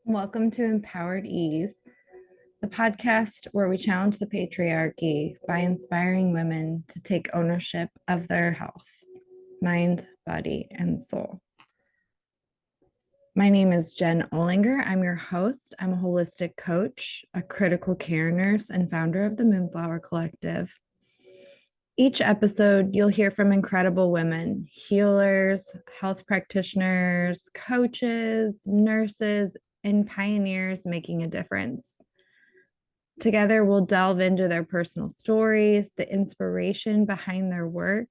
Welcome to Empowered Ease, the podcast where we challenge the patriarchy by inspiring women to take ownership of their health, mind, body, and soul. My name is Jen Olinger. I'm your host. I'm a holistic coach, a critical care nurse, and founder of the Moonflower Collective. Each episode, you'll hear from incredible women, healers, health practitioners, coaches, nurses, and pioneers making a difference. Together, we'll delve into their personal stories, the inspiration behind their work,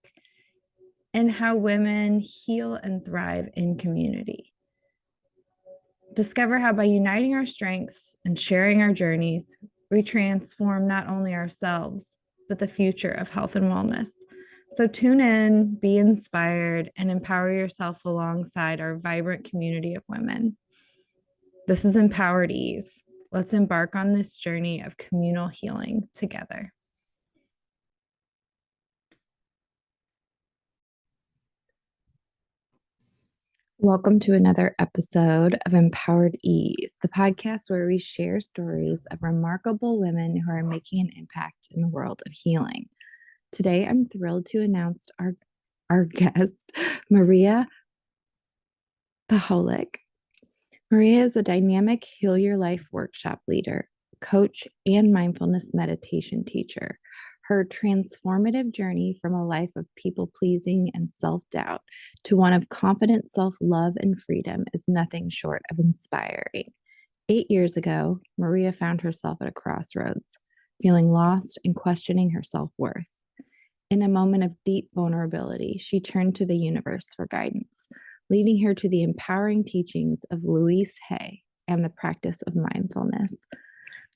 and how women heal and thrive in community. Discover how by uniting our strengths and sharing our journeys, we transform not only ourselves, but the future of health and wellness. So tune in, be inspired, and empower yourself alongside our vibrant community of women. This is Empowered Ease. Let's embark on this journey of communal healing together. Welcome to another episode of Empowered Ease, the podcast where we share stories of remarkable women who are making an impact in the world of healing. Today, I'm thrilled to announce our guest, Maria Paholik. Maria is a dynamic Heal Your Life workshop leader, coach, and mindfulness meditation teacher. Her transformative journey from a life of people-pleasing and self-doubt to one of confident self-love and freedom is nothing short of inspiring. 8 years ago, Maria found herself at a crossroads, feeling lost and questioning her self-worth. In a moment of deep vulnerability, she turned to the universe for guidance, leading her to the empowering teachings of Louise Hay and the practice of mindfulness.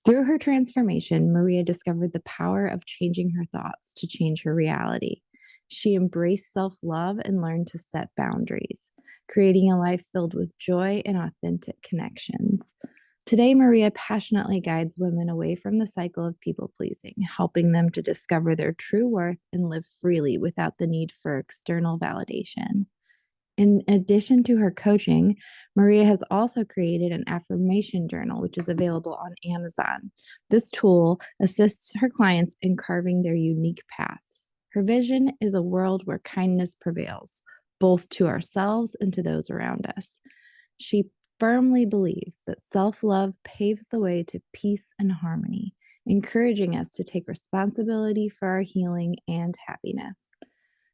Through her transformation, Maria discovered the power of changing her thoughts to change her reality. She embraced self-love and learned to set boundaries, creating a life filled with joy and authentic connections. Today, Maria passionately guides women away from the cycle of people-pleasing, helping them to discover their true worth and live freely without the need for external validation. In addition to her coaching, Maria has also created an affirmation journal, which is available on Amazon. This tool assists her clients in carving their unique paths. Her vision is a world where kindness prevails, both to ourselves and to those around us. She firmly believes that self-love paves the way to peace and harmony, encouraging us to take responsibility for our healing and happiness.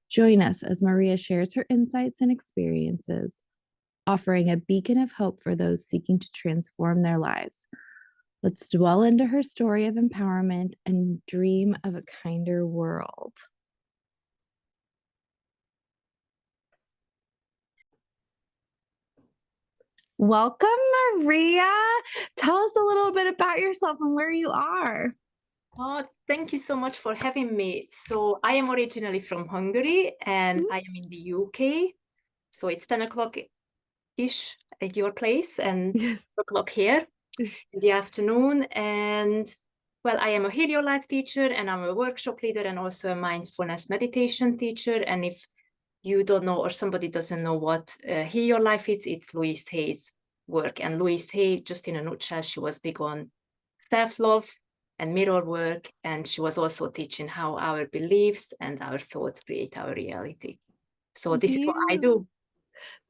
Join us as Maria shares her insights and experiences, offering a beacon of hope for those seeking to transform their lives. Let's dwell into her story of empowerment and dream of a kinder world. Welcome, Maria. Tell us a little bit about yourself and where you are. Oh, thank you so much for having me. So I am originally from Hungary and I am in the UK. So it's 10 o'clock-ish at your place and Yes. 2 o'clock here in the afternoon. And well, I am a Heal Your Life teacher and I'm a workshop leader and also a mindfulness meditation teacher. And if you don't know or somebody doesn't know what Heal Your Life is, it's Louise Hay's work. And Louise Hay, just in a nutshell, she was big on self-love and mirror work, and she was also teaching how our beliefs and our thoughts create our reality. So this is what I do.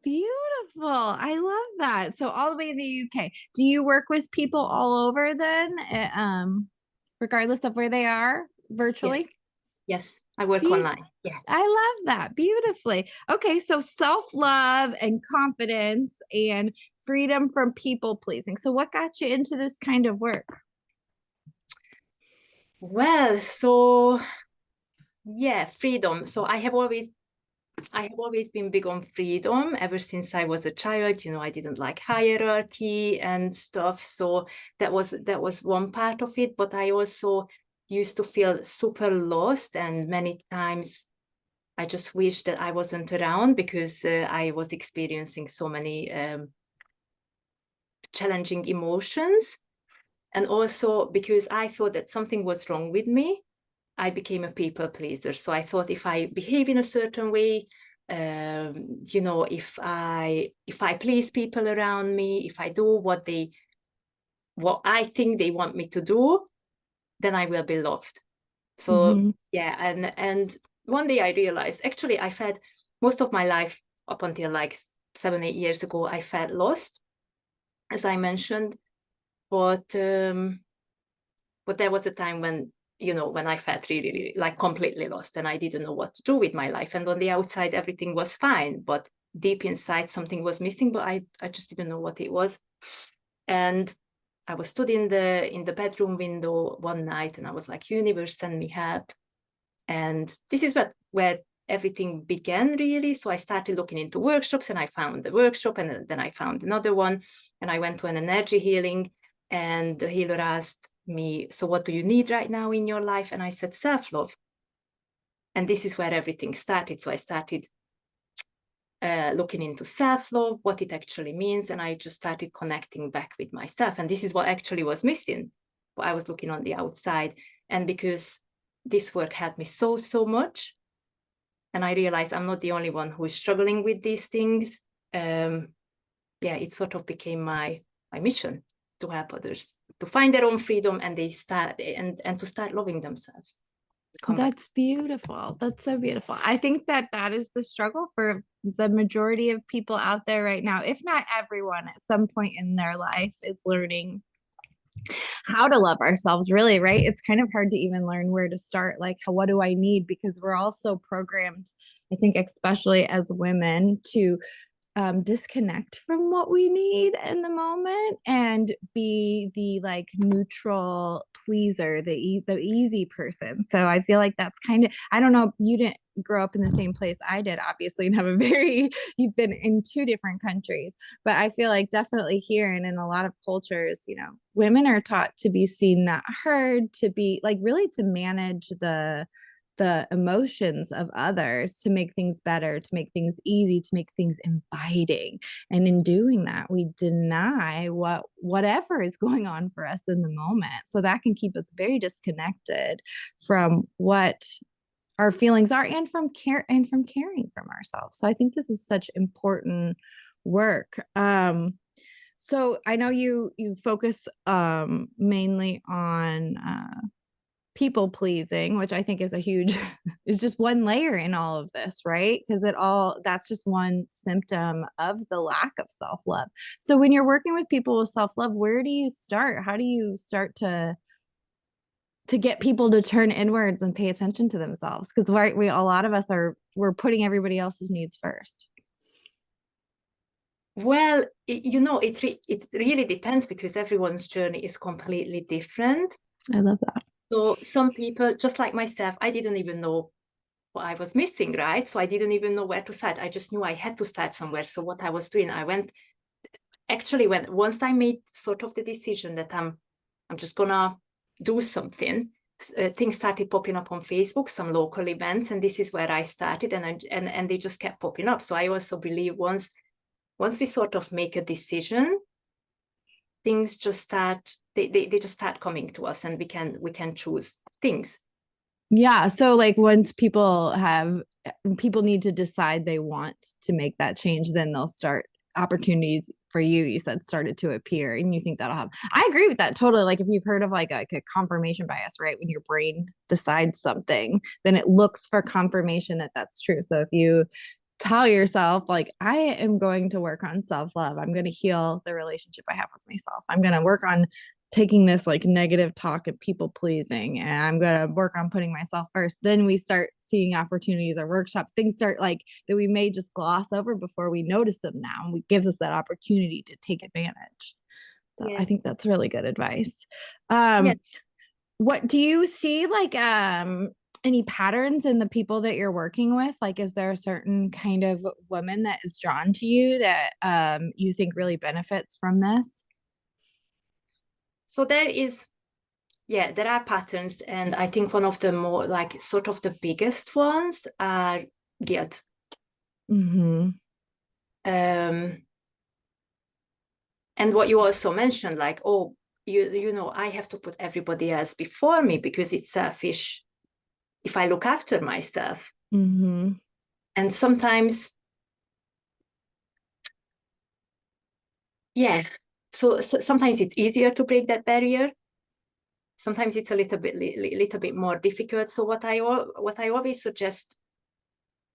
Beautiful. I love that. So all the way in the UK. Do you work with people all over then? Regardless of where they are virtually? Yes, I work online. Yeah. I love that. Beautifully. Okay, so self-love and confidence and freedom from people pleasing. So what got you into this kind of work? Well, so yeah, freedom. So I have always been big on freedom ever since I was a child. You know, I didn't like hierarchy and stuff. So that was one part of it. But I also used to feel super lost, and many times I just wish that I wasn't around because I was experiencing so many challenging emotions. And also because I thought that something was wrong with me, I became a people pleaser. So I thought if I behave in a certain way, You know, if I please people around me, if I do what I think they want me to do, then I will be loved. So Mm-hmm. yeah, and one day I realized, actually I felt most of my life up until like 7, 8 years ago, I felt lost, as I mentioned. But there was a time when, you know, when I felt really, really like completely lost, and I didn't know what to do with my life. And on the outside, everything was fine, but deep inside, something was missing. But I just didn't know what it was. And I was stood in the bedroom window one night, and I was like, "Universe, send me help." And this is where everything began, really. So I started looking into workshops, and I found the workshop, and then I found another one, and I went to an energy healing, and the healer asked me, "So what do you need right now in your life?" And I said, "Self-love." And this is where everything started. So I started looking into self-love, what it actually means, and I just started connecting back with myself. And this is what actually was missing. But I was looking on the outside, and because this work helped me so much, and I realized I'm not the only one who is struggling with these things. Yeah, it sort of became my mission to help others to find their own freedom, and they start and to start loving themselves. Come back. That's beautiful. That's so beautiful. I think that that is the struggle for the majority of people out there right now, if not everyone, at some point in their life is learning how to love ourselves, really, right? It's kind of hard to even learn where to start. Like, what do I need? Because we're all so programmed, I think, especially as women, to disconnect from what we need in the moment and be the like neutral pleaser, the easy person. So I feel like that's kind of, I don't know, you didn't grow up in the same place I did, obviously, and have a very, you've been in two different countries, but I feel like definitely here and in a lot of cultures, you know, women are taught to be seen, not heard, to be like really to manage the emotions of others, to make things better, to make things easy, to make things inviting. And in doing that, we deny whatever is going on for us in the moment. So that can keep us very disconnected from what our feelings are and from caring from ourselves. So I think this is such important work. So I know you focus mainly on people pleasing, which I think is a huge, is just one layer in all of this, right? Because that's just one symptom of the lack of self love. So when you're working with people with self love, where do you start? How do you start to get people to turn inwards and pay attention to themselves? Because a lot of us we're putting everybody else's needs first. Well, you know, it really depends, because everyone's journey is completely different. I love that. So some people, just like myself, I didn't even know what I was missing, right? So I didn't even know where to start. I just knew I had to start somewhere. So what I was doing, once I made sort of the decision that I'm just gonna do something, things started popping up on Facebook, some local events, and this is where I started, and they just kept popping up. So I also believe once we sort of make a decision, things just start, they just start coming to us, and we can choose things. Yeah. So like once people need to decide they want to make that change, then they'll start opportunities for you said started to appear, and you think that'll happen. I agree with that totally. Like if you've heard of like a confirmation bias, right? When your brain decides something, then it looks for confirmation that that's true. So if you tell yourself like I am going to work on self-love, I'm going to heal the relationship I have with myself, I'm going to work on taking this like negative talk and people pleasing, and I'm going to work on putting myself first, then we start seeing opportunities or workshops, things start like that we may just gloss over before we notice them now, and it gives us that opportunity to take advantage. So I Yeah. think that's really good advice. Yeah. What do you see like any patterns in the people that you're working with? Like is there a certain kind of woman that is drawn to you that you think really benefits from this? So there are patterns, and I think one of the more like sort of the biggest ones are guilt. Mm-hmm. Um, and what you also mentioned, like, oh, you know, I have to put everybody else before me because it's selfish if I look after myself. Mm-hmm. And sometimes, yeah, so sometimes it's easier to break that barrier. Sometimes it's a little bit more difficult. So what I always suggest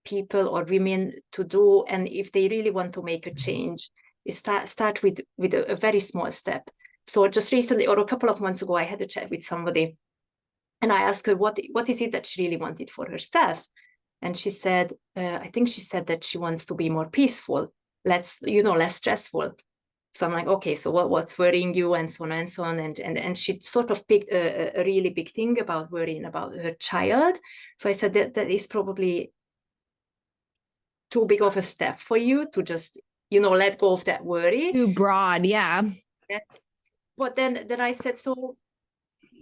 people or women to do, and if they really want to make a change, is start with a very small step. So just recently, or a couple of months ago, I had a chat with somebody, and I asked her what is it that she really wanted for herself, and she said, I think she said that she wants to be more peaceful, less stressful. So I'm like, okay, so what's worrying you, and so on and so on, and she sort of picked a really big thing about worrying about her child. So I said that is probably too big of a step for you to just let go of that worry. Too broad, yeah. But then I said, so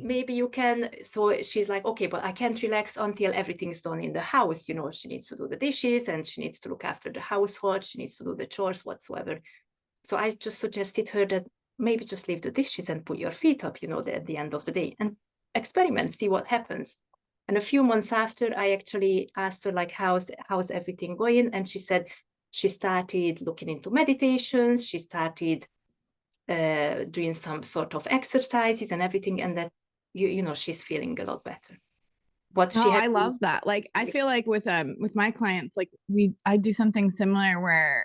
maybe you can. So she's like, okay, but I can't relax until everything's done in the house. She needs to do the dishes, and she needs to look after the household, she needs to do the chores whatsoever. So I just suggested her that maybe just leave the dishes and put your feet up, at the end of the day, and experiment, see what happens. And a few months after, I actually asked her, like, how's everything going? And she said she started looking into meditations, she started doing some sort of exercises and everything, and that she's feeling a lot better. What Oh, she had I love that. Like I feel like with my clients, like I do something similar where,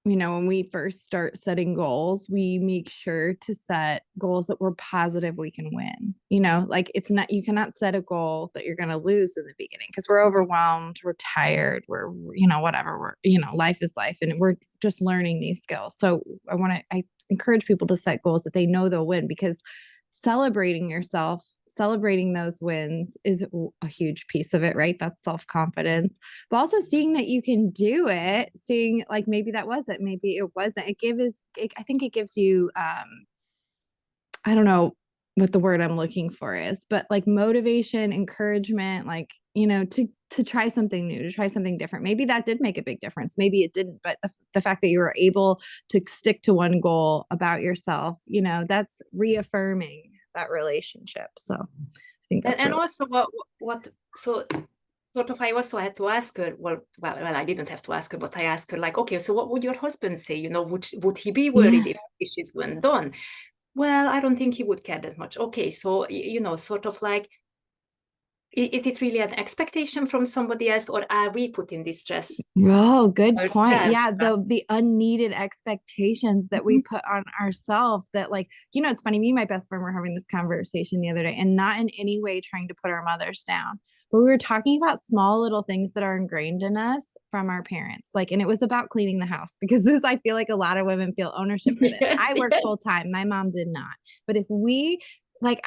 when we first start setting goals, we make sure to set goals that we're positive we can win. Like it's not, you cannot set a goal that you're going to lose in the beginning because we're overwhelmed, we're tired, we're, whatever, life is life and we're just learning these skills. So I encourage people to set goals that they know they'll win, because celebrating yourself, celebrating those wins is a huge piece of it, right? That's self-confidence, but also seeing that you can do it, seeing like maybe that was it, maybe it wasn't. I think it gives you I don't know what the word I'm looking for is, but like motivation, encouragement, like, to try something new, to try something different. Maybe that did make a big difference. Maybe it didn't, but the fact that you were able to stick to one goal about yourself, that's reaffirming that relationship. So I think that's and really. also what so sort of I also had to ask her, well, I didn't have to ask her, but I asked her, like, okay, so what would your husband say? Would he be Yeah. worried if dishes weren't done? Well, I don't think he would care that much. Okay, so sort of like, is it really an expectation from somebody else, or are we putting this stress Oh, on good point. ourselves? Yeah, the unneeded expectations that we Mhm. put on ourselves, that like, it's funny, me and my best friend were having this conversation the other day, and not in any way trying to put our mothers down. But we were talking about small little things that are ingrained in us from our parents. Like, and it was about cleaning the house, because this, I feel like a lot of women feel ownership for this. Yes, I work yes. full time. My mom did not. But if we, like,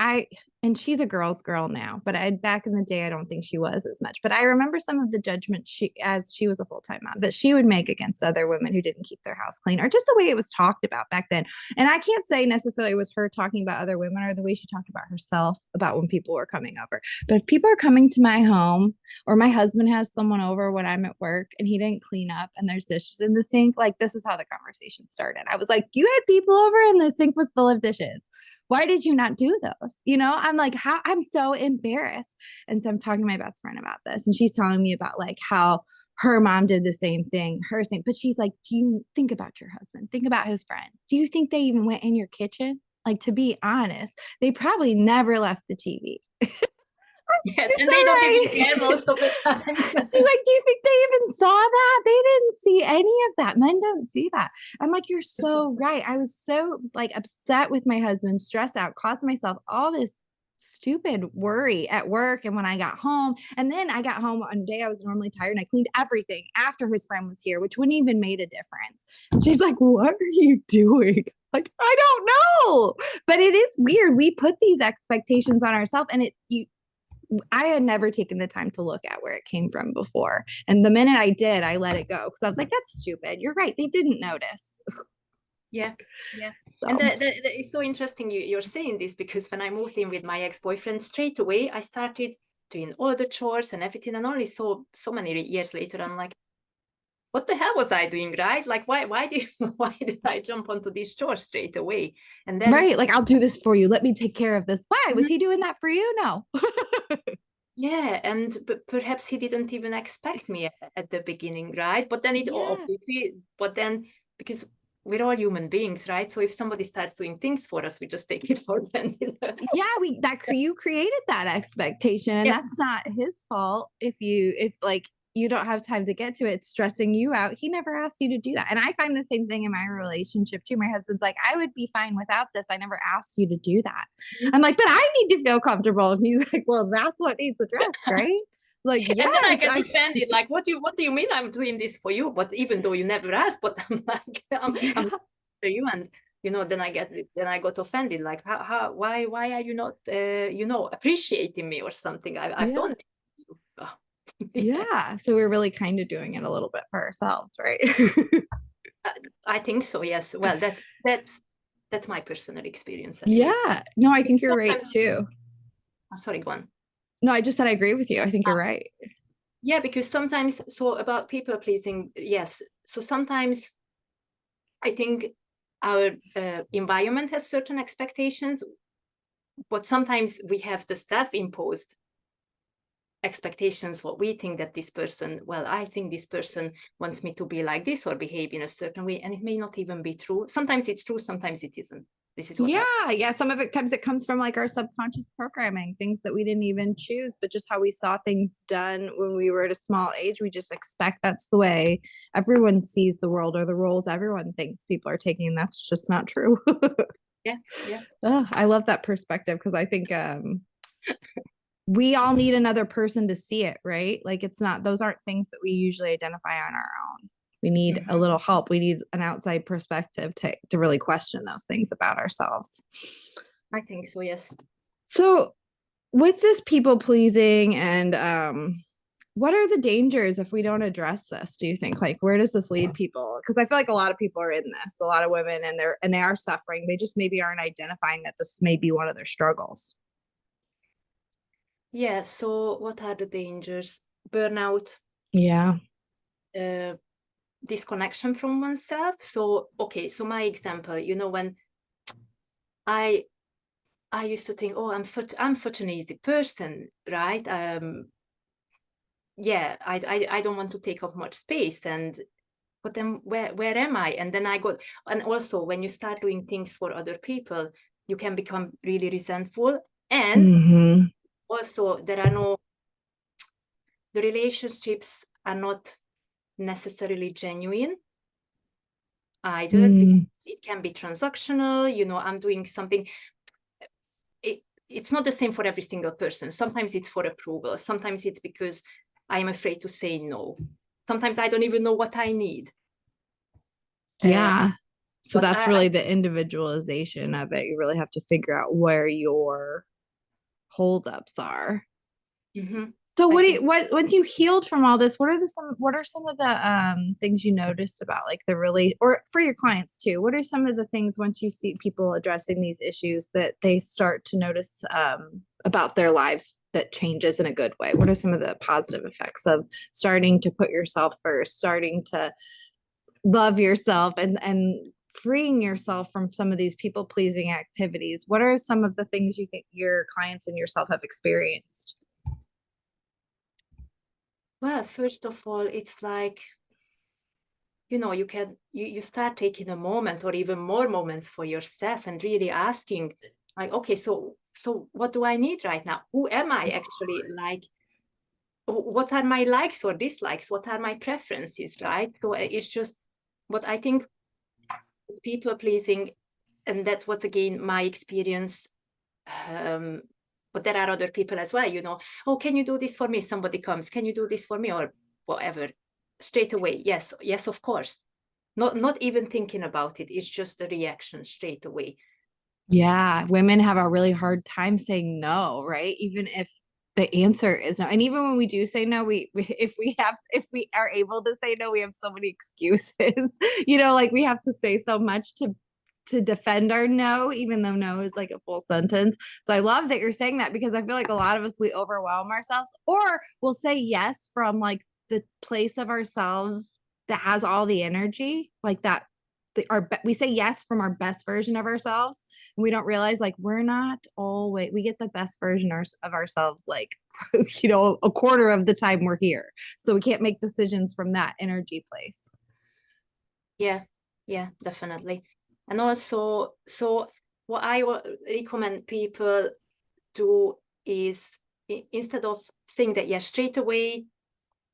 and she's a girl's girl now, but back in the day, I don't think she was as much. But I remember some of the judgment as she was a full time mom, that she would make against other women who didn't keep their house clean, or just the way it was talked about back then. And I can't say necessarily it was her talking about other women, or the way she talked about herself about when people were coming over. But if people are coming to my home, or my husband has someone over when I'm at work and he didn't clean up and there's dishes in the sink, like, this is how the conversation started. I was like, you had people over and the sink was full of dishes. Why did you not do those? I'm like, how, I'm so embarrassed. And so I'm talking to my best friend about this, and she's telling me about like how her mom did the same thing, her thing. But she's like, do you think about your husband? Think about his friend. Do you think they even went in your kitchen? Like, to be honest, they probably never left the TV. Yes, You're and so they don't even right. care most of the time. She's like, do you think they even saw that? They didn't see any of that. Men don't see that. I'm like, you're so right. I was so like upset with my husband, stressed out, caused myself all this stupid worry at work and when I got home. And then I got home one day, I was normally tired, and I cleaned everything after his friend was here, which wouldn't even made a difference. And she's like, what are you doing? Like, I don't know. But it is weird. We put these expectations on ourselves, and I had never taken the time to look at where it came from before. And the minute I did, I let it go, because I was like, that's stupid. You're right. They didn't notice. Yeah, yeah. And So, that is so interesting you're saying this, because when I moved in with my ex-boyfriend, straight away I started doing all the chores and everything, and only so many years later I'm like, what the hell was I doing, right? Like, why did I jump onto these chores straight away? And then right. Like, I'll do this for you. Let me take care of this. Why? Was he doing that for you? No. Yeah, and perhaps he didn't even expect me at the beginning, right? But then it Yeah. obviously, but then because we're all human beings, right? So if somebody starts doing things for us, we just take it for granted. Yeah, you created that expectation, and Yeah. that's not his fault. If like you don't have time to get to it, it's stressing you out. He never asked you to do that. And I find the same thing in my relationship too. My husband's like, I would be fine without this. I never asked you to do that. I'm like, but I need to feel comfortable. And he's like, well, that's what needs addressed, right? Like, And then I yes, get offended, like, what do you mean I'm doing this for you? But even though you never asked, but I'm like, I'm yeah, for you, and then I got offended, like, why are you not appreciating me or something? I've yeah, done it. Oh, yeah, yeah. So we're really kind of doing it a little bit for ourselves, right? I think so. Yes. Well, that's my personal experience anyway. Yeah. No, I think you're right Sometimes, too. I'm sorry, go on. No, I just said I agree with you. I think you're right. Yeah, because sometimes, so about people pleasing, yes. So sometimes I think our environment has certain expectations, but sometimes we have the self-imposed expectations, what we think that this person, well, I think this person wants me to be like this or behave in a certain way, and it may not even be true. Sometimes it's true, sometimes it isn't. This is what Yeah, I yeah. Some of it times it comes from like our subconscious programming, things that we didn't even choose, but just how we saw things done when we were at a small age. We just expect that's the way everyone sees the world or the roles everyone thinks people are taking. And that's just not true. yeah, yeah. I love that perspective because I think we all need another person to see it, right? Like it's not, those aren't things that we usually identify on our own. We need a Mm-hmm. little help. We need an outside perspective to really question those things about ourselves. I think so, yes. So, with this people pleasing and what are the dangers if we don't address this, do you think? Like where does this lead people? Because I feel like a lot of people are in this, a lot of women, and they are suffering. They just maybe aren't identifying that this may be one of their struggles. Yeah, so what are the dangers? Burnout, Yeah. uh, disconnection from oneself. So, okay, so my example, when I I used to think, oh, I'm such an easy person, right? Yeah, I don't want to take up much space, and but then where am I? And then I got, and also when you start doing things for other people, you can become really resentful, and Mm-hmm. also there are no the relationships are not necessarily genuine either, because Mm. it can be transactional. I'm doing something. It's not the same for every single person. Sometimes it's for approval. Sometimes it's because I'm afraid to say no. Sometimes I don't even know what I need. Uh, Yeah. So but that's I really the individualization of it. You really have to figure out where your holdups are. mhm, So I what do think you, what once you healed from all this, what are some of the things you noticed about like the relate or for your clients too? What are some of the things once you see people addressing these issues that they start to notice about their lives that changes in a good way? What are some of the positive effects of starting to put yourself first, starting to love yourself and freeing yourself from some of these people pleasing activities? What are some of the things you think your clients and yourself have experienced? well, first of all, it's like you start taking a moment or even more moments for yourself and really asking, like, okay, so what do I need right now? Who am I actually? Like, what are my likes or dislikes? What are my preferences, right? So it's just what I think people pleasing, and that was again my experience. um but there are other people as well, oh, can you do this for me? Somebody comes, can you do this for me, or whatever, straight away, yes, yes, of course. Not even thinking about it, it's just a reaction straight away. Yeah, women have a really hard time saying no, right? Even if the answer is no. And even when we do say no, if we are able to say no, we have so many excuses. Like we have to say so much to defend our no, even though no is like a full sentence. So I love that you're saying that because I feel like a lot of us we overwhelm ourselves or we'll say yes from like the place of ourselves that has all the energy, like we say yes from our best version of ourselves, and we don't realize like we're not always, we get the best version of ourselves like a quarter of the time we're here, so we can't make decisions from that energy place. Yeah, definitely. And also, so what I recommend people do is instead of saying that yes straight away,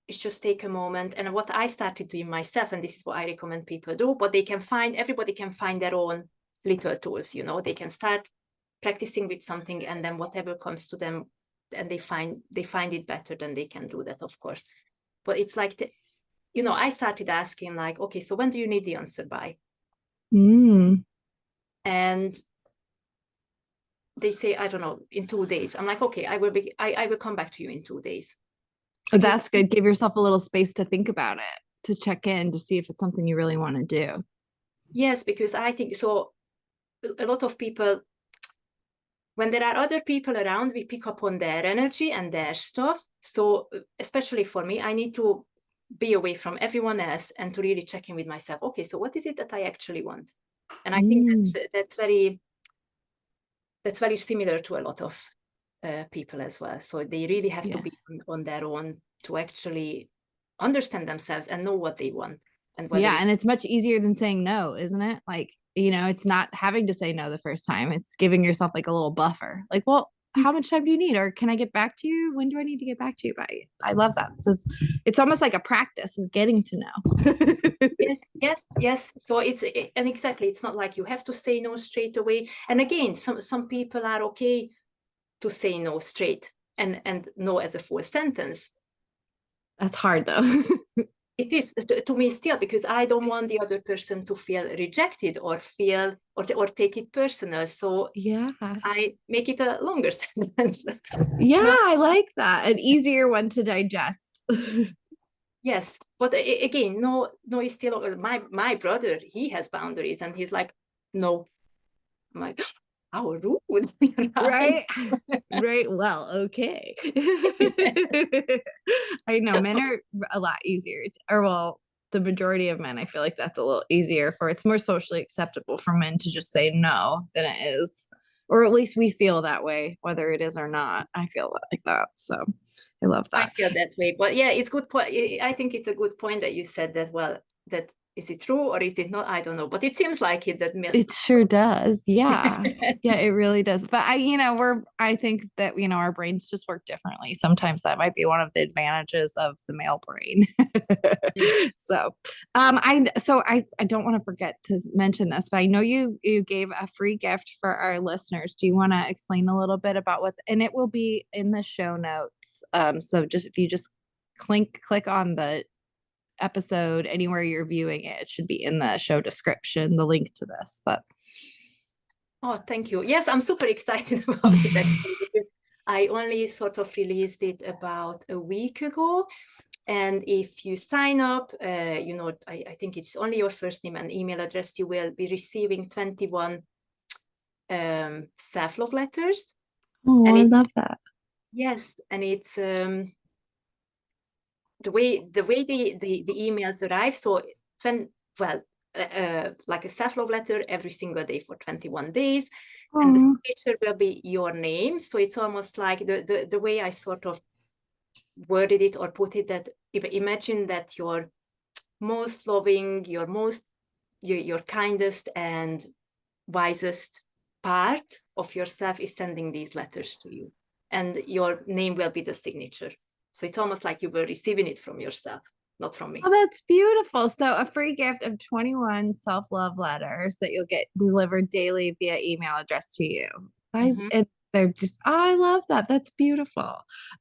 is just take a moment. And what I started doing myself, and this is what I recommend people do, but everybody can find their own little tools, they can start practicing with something, and then whatever comes to them and they find it better, then they can do that, of course. But it's like, I started asking like, okay, so when do you need the answer by? And they say, I don't know, in 2 days. I'm like, okay, I will come back to you in 2 days. Oh, Because that's good. Give yourself a little space to think about it, to check in, to see if it's something you really want to do. yes, because I think so. A lot of people, when there are other people around, we pick up on their energy and their stuff. So especially for me, I need to be away from everyone else and to really check in with myself. Okay, so what is it that I actually want? And I think that's very similar to a lot of people as well. So they really have to be on their own to actually understand themselves and know what they want. And and it's much easier than saying no, isn't it? Like, it's not having to say no the first time. It's giving yourself like a little buffer. Like, well, how much time do you need? Or can I get back to you? When do I need to get back to you by? I love that. So it's almost like a practice is getting to know. yes. So and exactly, it's not like you have to say no straight away. And again, some people are okay to say no straight and no as a full sentence. That's hard though. It is to me still, because I don't want the other person to feel rejected or feel or take it personal. So yeah. I make it a longer sentence. Yeah, I like that. An easier one to digest. Yes, but again, no is still my brother. He has boundaries, and he's like, no. I'm like, how rude, right? Right. Well, okay. I know men are a lot easier, or well, the majority of men, I feel like that's a little easier it's more socially acceptable for men to just say no than it is. Or at least we feel that way, whether it is or not. I feel like that. So I love I that. feel that way. But yeah, it's good point. I think it's a good point that you said that. Well, that is it true or is it not? I don't know. But it seems like it that It sure does. Yeah. Yeah, it really does. But I think that, our brains just work differently. Sometimes that might be one of the advantages of the male brain. So, I don't want to forget to mention this, but I know you gave a free gift for our listeners. Do you want to explain a little bit about and it will be in the show notes. So if you just click on the episode anywhere you're viewing it, it should be in the show description, the link to this. But oh, thank you. Yes, I'm super excited about it actually, because I only sort of released it about a week ago. And if you sign up, I think it's only your first name and email address, you will be receiving 21 self-love letters. oh, And I love that. yes, and it's the way the emails arrive. So like a self-love letter every single day for 21 days. And the signature will be your name. So it's almost like the way I sort of worded it or put it, that imagine that your most loving, your kindest and wisest part of yourself is sending these letters to you, and your name will be the signature. So it's almost like you were receiving it from yourself, not from me. Oh, that's beautiful. So a free gift of 21 self-love letters that you'll get delivered daily via email address to you. And they're just, I love that. That's beautiful.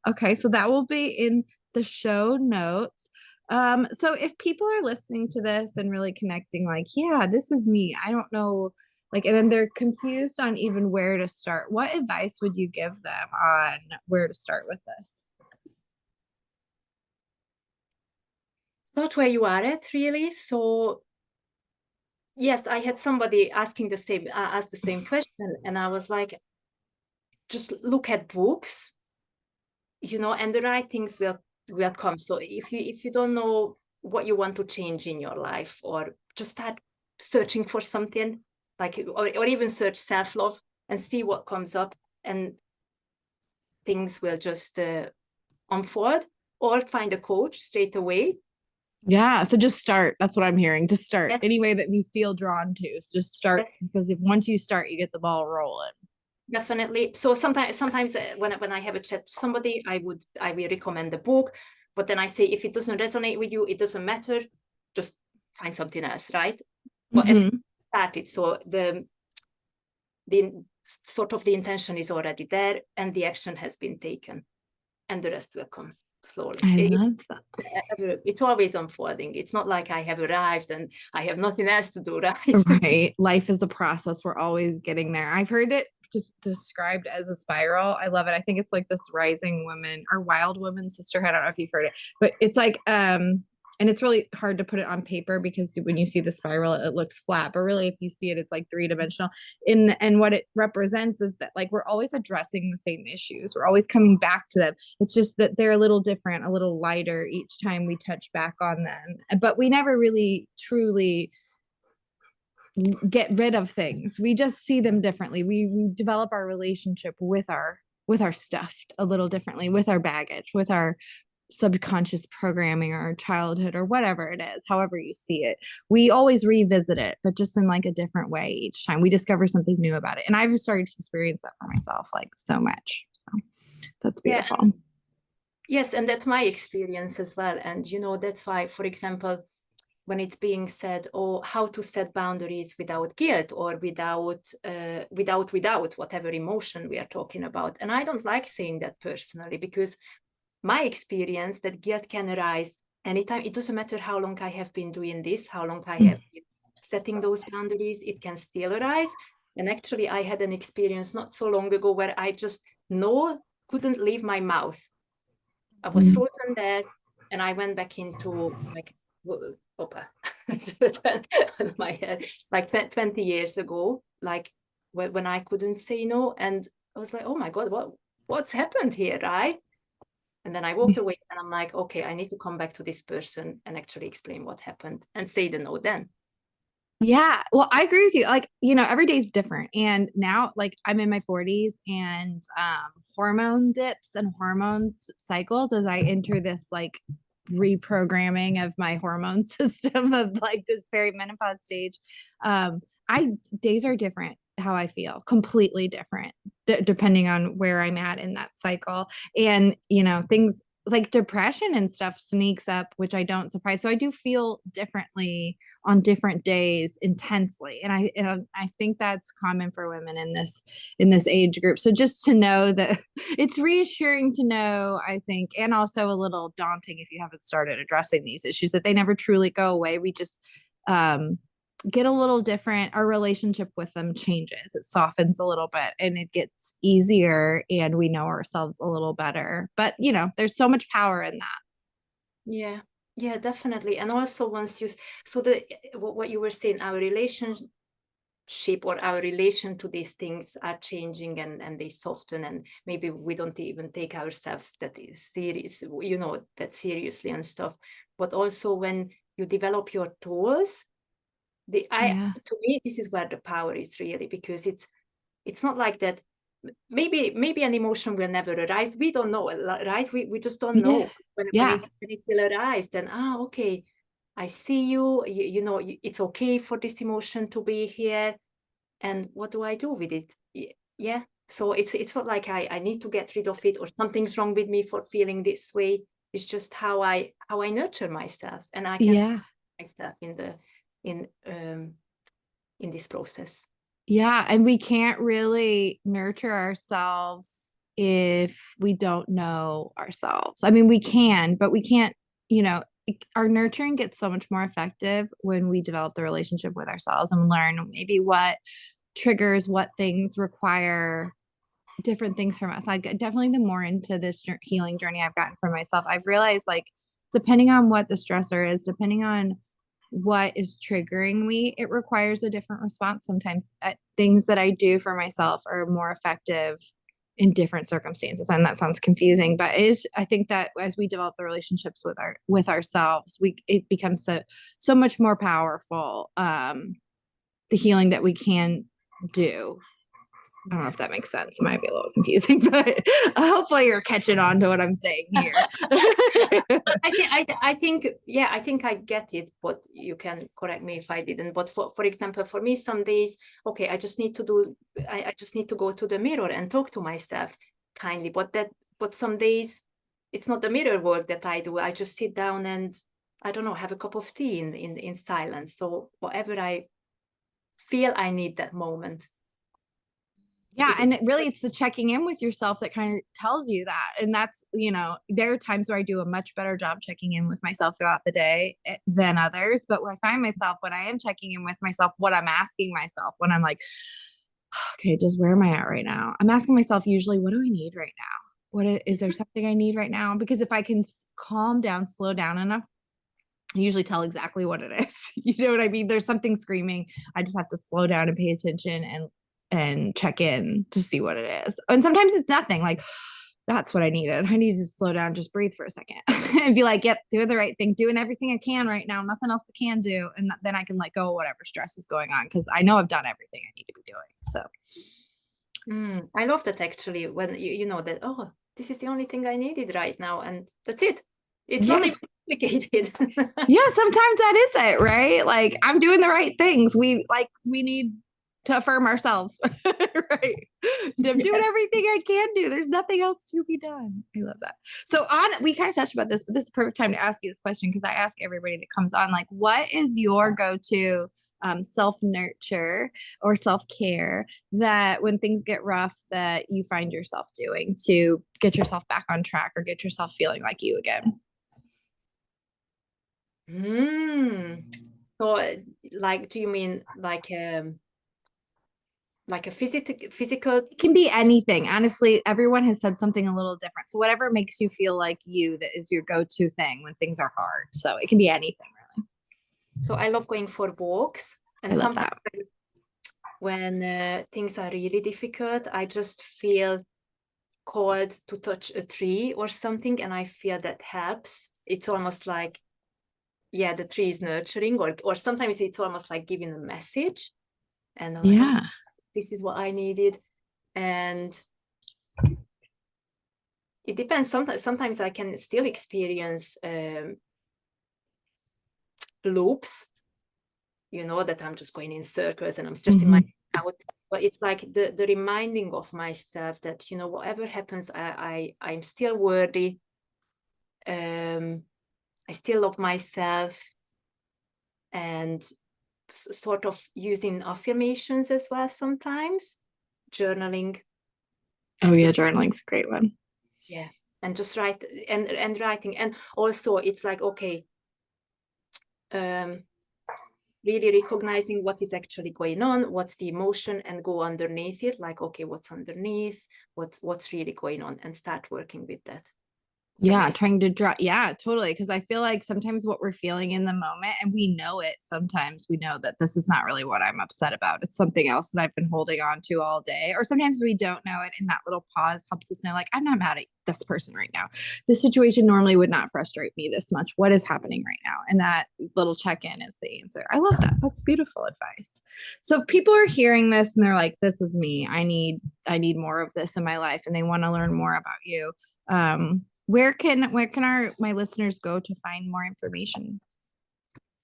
Okay, so that will be in the show notes. So if people are listening to this and really connecting, like, yeah, this is me. I don't know, like, and then they're confused on even where to start. What advice would you give them on where to start with this? Start where you are at, really. So yes, I had somebody asking ask the same question, and I was like, just look at books, and the right things will come. So if you don't know what you want to change in your life, or just start searching for something, like, or even search self-love and see what comes up, and things will just unfold, or find a coach straight away. Yeah. So just start. That's what I'm hearing. Just start Yes, any way that you feel drawn to. So just start, yes, because if once you start, you get the ball rolling. definitely. So sometimes when I have a chat with somebody, I will recommend the book, but then I say, if it doesn't resonate with you, it doesn't matter, just find something else, right? But at least Mm-hmm. started, so the sort of the intention is already there, and the action has been taken, and the rest will come slowly. I love that. It's always unfolding. It's not like I have arrived and I have nothing else to do, right? Right. Life is a process. We're always getting there. I've heard it described as a spiral. I love it. I think it's like this rising woman or wild woman sisterhood. I don't know if you've heard it, but it's like, and it's really hard to put it on paper because when you see the spiral, it looks flat, but really if you see it, it's like three-dimensional. And what it represents is that like we're always addressing the same issues. We're always coming back to them. It's just that they're a little different, a little lighter each time we touch back on them. But we never really truly get rid of things. We just see them differently. We develop our relationship with our stuff a little differently, with our baggage, with our subconscious programming or our childhood or whatever it is, however you see it. We always revisit it, but just in like a different way each time. We discover something new about it. And I've started to experience that for myself like so much. So that's Yeah, beautiful. and yes, and that's my experience as well. And that's why, for example, when it's being said, oh, how to set boundaries without guilt, or without whatever emotion we are talking about. And I don't like saying that personally, because my experience that guilt can arise anytime. It doesn't matter how long I have been doing this, how long I have been setting those boundaries, it can still arise. And actually, I had an experience not so long ago where I just couldn't leave my mouth. I was Mm. frozen there, and I went back into like opa on my head, like 20 years ago, like when I couldn't say no, and I was like, oh my god, what's happened here, right? And then I walked away, and I'm like, okay, I need to come back to this person and actually explain what happened and say the no then. Yeah. Well, I agree with you. Like, every day is different. And now, like, I'm in my 40s and hormone dips and hormones cycles as I enter this like reprogramming of my hormone system of like this perimenopause stage. I days are different how I feel, completely different depending on where I'm at in that cycle. And, things like depression and stuff sneaks up, which I don't surprise. So I do feel differently on different days intensely, and I think that's common for women in this age group. So just to know that it's reassuring to know, I think, and also a little daunting if you haven't started addressing these issues, that they never truly go away. We just get a little different. Our relationship with them changes, it softens a little bit, and it gets easier, and we know ourselves a little better. But there's so much power in that. Yeah, yeah, definitely. And also so what you were saying, our relationship or our relation to these things are changing, and they soften, and maybe we don't even take ourselves that is serious, that seriously and stuff. But also when you develop your tools, Yeah. to me, this is where the power is really, because it's not like that. Maybe an emotion will never arise. We don't know, right? We just don't Yeah. know. When Yeah. it will arise, then okay, I see you. It's okay for this emotion to be here. And what do I do with it? Yeah. So it's not like I need to get rid of it, or something's wrong with me for feeling this way. It's just how I nurture myself, and I can Yeah. myself in in this process. Yeah, and we can't really nurture ourselves if we don't know ourselves. I mean, we can, but we can't, our nurturing gets so much more effective when we develop the relationship with ourselves and learn maybe what triggers, what things require different things from us. Definitely the more into this healing journey I've gotten for myself, I've realized like depending on what the stressor is, depending on what is triggering me, it requires a different response. Sometimes things that I do for myself are more effective in different circumstances. And that sounds confusing, but I think that as we develop the relationships with ourselves, it becomes so much more powerful. the healing that we can do. I don't know if that makes sense. It might be a little confusing, but hopefully you're catching on to what I'm saying here. I think, yeah, I think I get it, but you can correct me if I didn't. But for example, for me, some days, okay, I just need to go to the mirror and talk to myself kindly. But some days it's not the mirror work that I do. I just sit down and, I don't know, have a cup of tea in silence. So whatever I feel I need that moment. Yeah. And it's the checking in with yourself that kind of tells you that. And that's, there are times where I do a much better job checking in with myself throughout the day than others. But I find myself, when I am checking in with myself, what I'm asking myself when I'm like, okay, just where am I at right now? I'm asking myself usually, what do I need right now? Is there something I need right now? Because if I can calm down, slow down enough, I usually tell exactly what it is. You know what I mean? There's something screaming. I just have to slow down and pay attention and check in to see what it is. And sometimes it's nothing. Like, that's what I needed. I needed to slow down, just breathe for a second and be like, yep, doing the right thing, doing everything I can right now, nothing else I can do. And then I can let go of whatever stress is going on, because I know I've done everything I need to be doing. So I love that, actually, when you know that, oh, this is the only thing I needed right now, and that's it. It's not even complicated. Yeah, sometimes that is it, right? Like, I'm doing the right things. We need to affirm ourselves, right? I'm doing everything I can do. There's nothing else to be done. I love that. So we kind of touched about this, but this is the perfect time to ask you this question, because I ask everybody that comes on, like, what is your go-to self-nurture or self-care that when things get rough that you find yourself doing to get yourself back on track or get yourself feeling like you again? So, like, do you mean like a physical? It can be anything. Honestly, everyone has said something a little different. So whatever makes you feel like you, that is your go-to thing when things are hard. So it can be anything, really. So I love going for walks, and I love sometimes that. when things are really difficult, I just feel called to touch a tree or something, and I feel that helps. It's almost like, yeah, the tree is nurturing, or sometimes it's almost like giving a message, and I'm like, oh, this is what I needed. And it depends. Sometimes I can still experience loops, that I'm just going in circles and I'm stressing my out. But it's like the reminding of myself that, whatever happens, I'm still worthy. I still love myself, and sort of using affirmations as well sometimes, journaling. Oh yeah, journaling's a great one. Yeah, and just write and writing, and also it's like, okay, really recognizing what is actually going on, what's the emotion, and go underneath it. Like, okay, what's underneath? What's really going on, and start working with that. Yeah, trying to draw. Yeah, totally. Because I feel like sometimes what we're feeling in the moment, and we know it, sometimes we know that this is not really what I'm upset about. It's something else that I've been holding on to all day. Or sometimes we don't know it. And that little pause helps us know, like, I'm not mad at this person right now. This situation normally would not frustrate me this much. What is happening right now? And that little check-in is the answer. I love that. That's beautiful advice. So if people are hearing this and they're like, this is me, I need more of this in my life, and they want to learn more about you, where can my listeners go to find more information?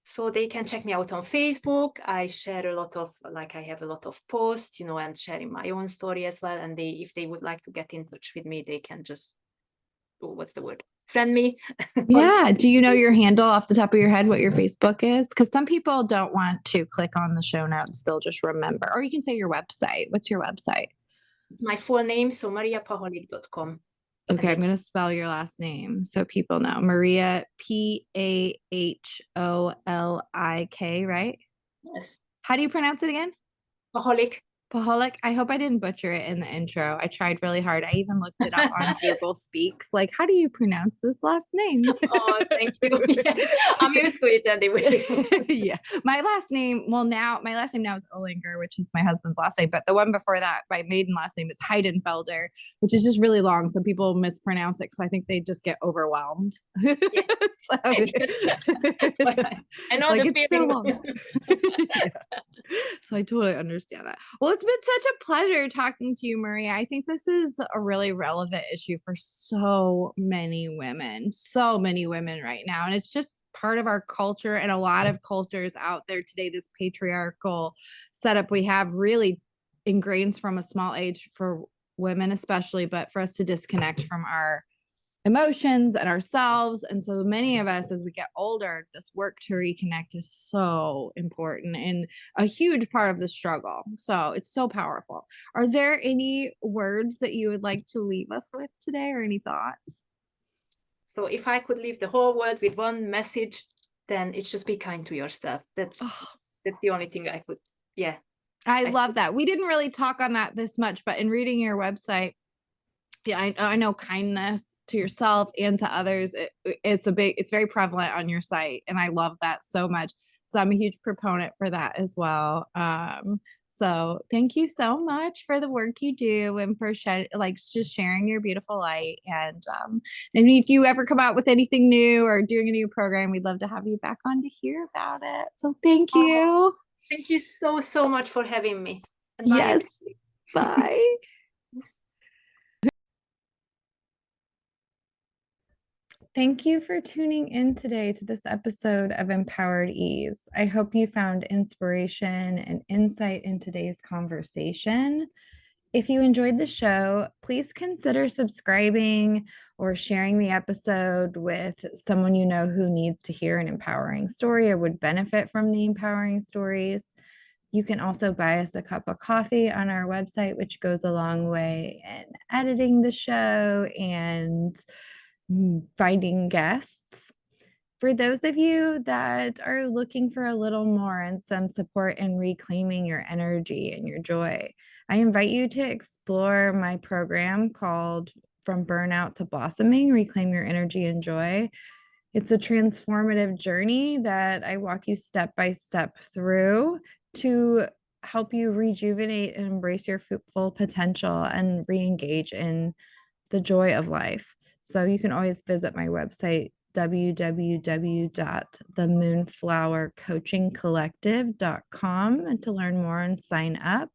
So they can check me out on Facebook. I share a lot of, I have a lot of posts, and sharing my own story as well. And if they would like to get in touch with me, they can just, what's the word? Friend me. Yeah. Do you know your handle off the top of your head, what your Facebook is? Because some people don't want to click on the show notes. They'll just remember. Or you can say your website. What's your website? It's my full name, so mariapaholik.com. Okay, I'm going to spell your last name so people know. Maria, Paholik, right? Yes. How do you pronounce it again? Paholik. Paholik. I hope I didn't butcher it in the intro. I tried really hard. I even looked it up on Google Speaks. Like, how do you pronounce this last name? Oh, thank you. Yes. I'm used to it anyway. Yeah. My last name now is Olinger, which is my husband's last name. But the one before that, my maiden last name is Heidenfelder, which is just really long. So people mispronounce it because I think they just get overwhelmed. Yeah. So, I know like, the it's feeling. so long. Yeah. So I totally understand that. Well, it's been such a pleasure talking to you, Maria. I think this is a really relevant issue for so many women right now. And it's just part of our culture, and a lot of cultures out there today. This patriarchal setup we have really ingrains from a small age for women, especially, but for us to disconnect from our emotions and ourselves. And so many of us, as we get older, this work to reconnect is so important and a huge part of the struggle. So it's so powerful. Are there any words that you would like to leave us with today, or any thoughts? So if I could leave the whole world with one message, then it's just be kind to yourself. Oh, That's the only thing I could, yeah. I I love that. We didn't really talk on that this much, but in reading your website, yeah, I know kindness to yourself and to others. It's very prevalent on your site, and I love that so much. So I'm a huge proponent for that as well. So thank you so much for the work you do and for just sharing your beautiful light. And if you ever come out with anything new or doing a new program, we'd love to have you back on to hear about it. So thank oh, you. thank you so, so much for having me. And bye Yes. again. Bye. Thank you for tuning in today to this episode of Empowered Ease. I hope you found inspiration and insight in today's conversation. If you enjoyed the show, please consider subscribing or sharing the episode with someone you know who needs to hear an empowering story or would benefit from the empowering stories. You can also buy us a cup of coffee on our website, which goes a long way in editing the show and finding guests. For those of you that are looking for a little more and some support in reclaiming your energy and your joy, I invite you to explore my program called From Burnout to Blossoming: Reclaim Your Energy and Joy. It's a transformative journey that I walk you step by step through to help you rejuvenate and embrace your full potential and re engage in the joy of life. So you can always visit my website, www.themoonflowercoachingcollective.com, and to learn more and sign up.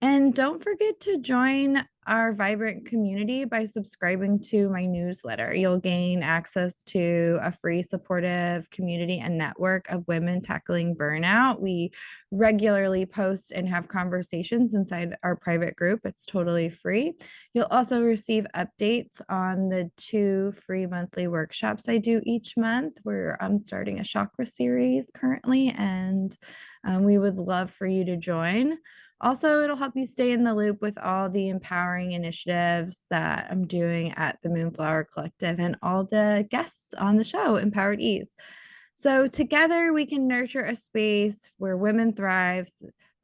And don't forget to join our vibrant community by subscribing to my newsletter. You'll gain access to a free supportive community and network of women tackling burnout. We regularly post and have conversations inside our private group. It's totally free. You'll also receive updates on the 2 free monthly workshops I do each month. I'm starting a chakra series currently, and we would love for you to join. Also, it'll help you stay in the loop with all the empowering initiatives that I'm doing at the Moonflower Collective and all the guests on the show, Empowered Ease. So together we can nurture a space where women thrive.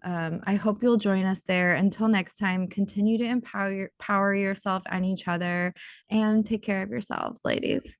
I hope you'll join us there. Until next time, continue to empower yourself and each other, and take care of yourselves, ladies.